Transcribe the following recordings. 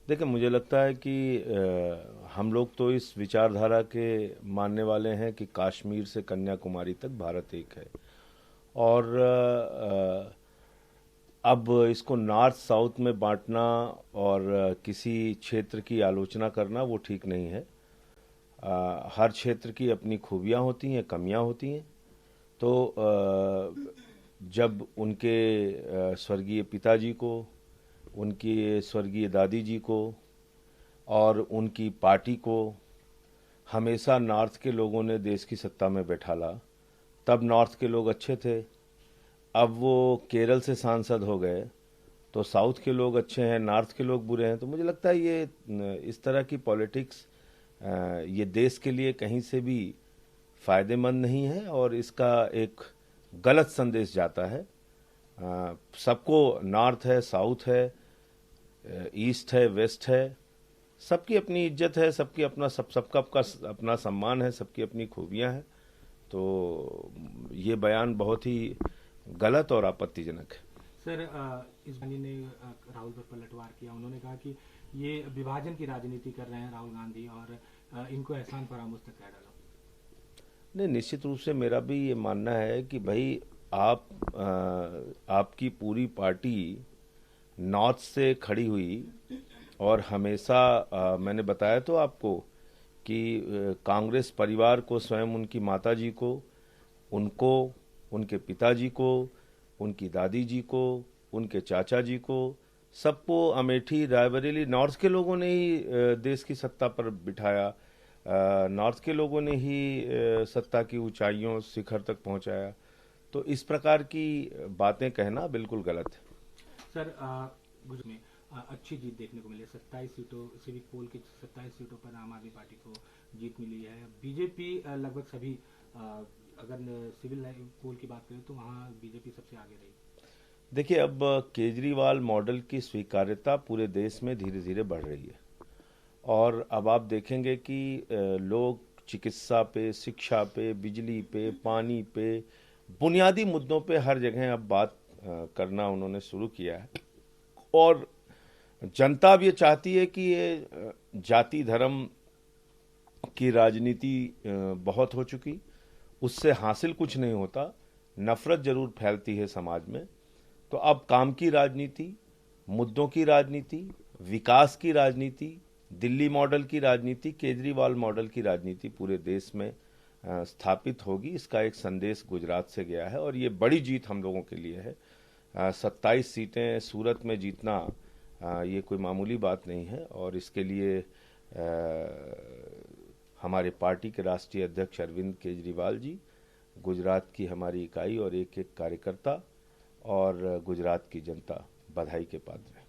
देखिए, मुझे लगता है कि हम लोग तो इस विचारधारा के मानने वाले हैं कि कश्मीर से कन्याकुमारी तक भारत एक है। और अब इसको नॉर्थ साउथ में बांटना और किसी क्षेत्र की आलोचना करना वो ठीक नहीं है। हर क्षेत्र की अपनी खूबियाँ होती हैं, कमियाँ होती हैं। तो जब उनके स्वर्गीय पिताजी को, उनकी स्वर्गीय दादी जी को और उनकी पार्टी को हमेशा नॉर्थ के लोगों ने देश की सत्ता में बैठाला, तब नॉर्थ के लोग अच्छे थे। अब वो केरल से सांसद हो गए तो साउथ के लोग अच्छे हैं, नॉर्थ के लोग बुरे हैं। तो मुझे लगता है ये इस तरह की पॉलिटिक्स ये देश के लिए कहीं से भी फायदेमंद नहीं है और इसका एक गलत संदेश जाता है। सबको, नॉर्थ है, साउथ है, ईस्ट है, वेस्ट है, सबकी अपनी इज्जत है, सबकी अपना सबका अपना सम्मान है, सबकी अपनी खूबियां हैं। तो ये बयान बहुत ही गलत और आपत्तिजनक है। सर, इस बानी ने राहुल पर पलटवार किया। उन्होंने कहा कि ये विभाजन की राजनीति कर रहे हैं राहुल गांधी और इनको एहसान फरामोश तक कह डाला। नहीं, निश्चित रूप से मेरा भी ये मानना है कि भाई आप आपकी पूरी पार्टी नॉर्थ से खड़ी हुई और हमेशा मैंने बताया तो आपको कि कांग्रेस परिवार को, स्वयं उनकी माताजी को, उनको, उनके पिताजी को, उनकी दादी जी को, उनके चाचा जी को, सबको अमेठी, रायबरेली, नॉर्थ के लोगों ने ही देश की सत्ता पर बिठाया। नॉर्थ के लोगों ने ही सत्ता की ऊंचाइयों, शिखर तक पहुंचाया। तो इस प्रकार की बातें कहना बिल्कुल गलत है। सर, गुजरात में अच्छी जीत देखने को मिली है। 27 सीटों, सिविक पोल की 27 सीटों पर आम आदमी पार्टी को जीत मिली है। बीजेपी लगभग सभी, अगर सिविल पोल की बात करें तो वहाँ बीजेपी सबसे आगे रही। देखिए, अब केजरीवाल मॉडल की स्वीकार्यता पूरे देश में धीरे धीरे बढ़ रही है और अब आप देखेंगे कि लोग चिकित्सा पे, शिक्षा पे, बिजली पे, पानी पे, बुनियादी मुद्दों पे हर जगह अब बात करना उन्होंने शुरू किया है। और जनता अब ये चाहती है कि ये जाति धर्म की राजनीति बहुत हो चुकी, उससे हासिल कुछ नहीं होता, नफरत जरूर फैलती है समाज में। तो अब काम की राजनीति, मुद्दों की राजनीति, विकास की राजनीति, दिल्ली मॉडल की राजनीति, केजरीवाल मॉडल की राजनीति पूरे देश में स्थापित होगी। इसका एक संदेश गुजरात से गया है और ये बड़ी जीत हम लोगों के लिए है। 27 सीटें सूरत में जीतना ये कोई मामूली बात नहीं है और इसके लिए हमारे पार्टी के राष्ट्रीय अध्यक्ष अरविंद केजरीवाल जी, गुजरात की हमारी इकाई और एक एक कार्यकर्ता और गुजरात की जनता बधाई के पात्र है।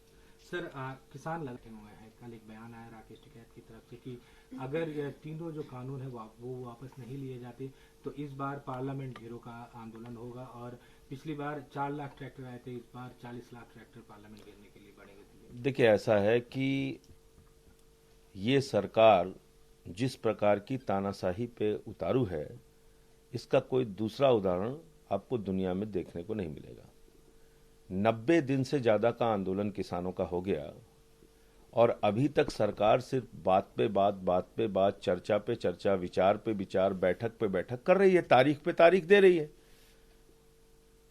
सर, किसान लगे हुए हैं। कल एक बयान आया राकेश टिकैत की तरफ से कि अगर ये तीनों जो कानून है वो वापस नहीं लिए जाते तो इस बार पार्लियामेंट घेरों का आंदोलन होगा। और पिछली बार 4 लाख ट्रैक्टर आए थे, इस बार 40 लाख ट्रैक्टर पार्लियामेंट घेरने के लिए बढ़ेंगे। देखिए, ऐसा है कि ये सरकार जिस प्रकार की तानाशाही पे उतारू है, इसका कोई दूसरा उदाहरण आपको दुनिया में देखने को नहीं मिलेगा। 90 दिन से ज्यादा का आंदोलन किसानों का हो गया और अभी तक सरकार सिर्फ बात पे बात, चर्चा पे चर्चा, विचार पे विचार, बैठक पे बैठक कर रही है, तारीख पे तारीख दे रही है।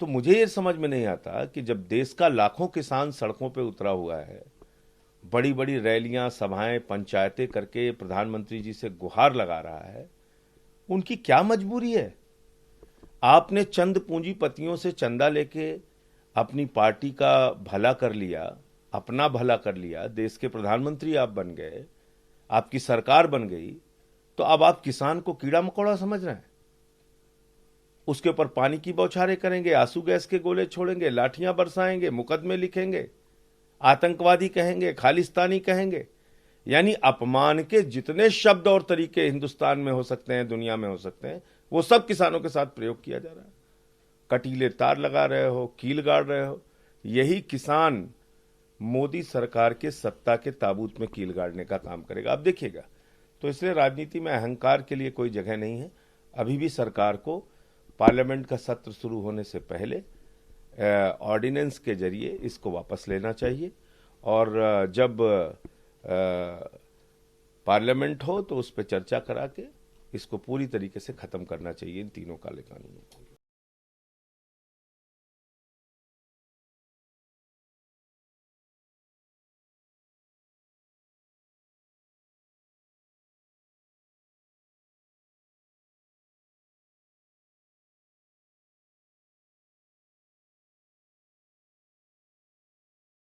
तो मुझे ये समझ में नहीं आता कि जब देश का लाखों किसान सड़कों पे उतरा हुआ है, बड़ी बड़ी रैलियां, सभाएं, पंचायतें करके प्रधानमंत्री जी से गुहार लगा रहा है, उनकी क्या मजबूरी है? आपने चंद पूंजीपतियों से चंदा लेके अपनी पार्टी का भला कर लिया, अपना भला कर लिया, देश के प्रधानमंत्री आप बन गए, आपकी सरकार बन गई, तो अब आप किसान को कीड़ा मकोड़ा समझ रहे हैं? उसके ऊपर पानी की बौछारें करेंगे, आंसू गैस के गोले छोड़ेंगे, लाठियां बरसाएंगे, मुकदमे लिखेंगे, आतंकवादी कहेंगे, खालिस्तानी कहेंगे। यानी अपमान के जितने शब्द और तरीके हिंदुस्तान में हो सकते हैं, दुनिया में हो सकते हैं, वो सब किसानों के साथ प्रयोग किया जा रहा है। कटीले तार लगा रहे हो, कील गाड़ रहे हो, यही किसान मोदी सरकार के सत्ता के ताबूत में कील गाड़ने का काम करेगा, आप देखिएगा। तो इसलिए राजनीति में अहंकार के लिए कोई जगह नहीं है। अभी भी सरकार को पार्लियामेंट का सत्र शुरू होने से पहले ऑर्डिनेंस के जरिए इसको वापस लेना चाहिए और जब पार्लियामेंट हो तो उस पर चर्चा करा के इसको पूरी तरीके से खत्म करना चाहिए इन तीनों काले कानूनों को।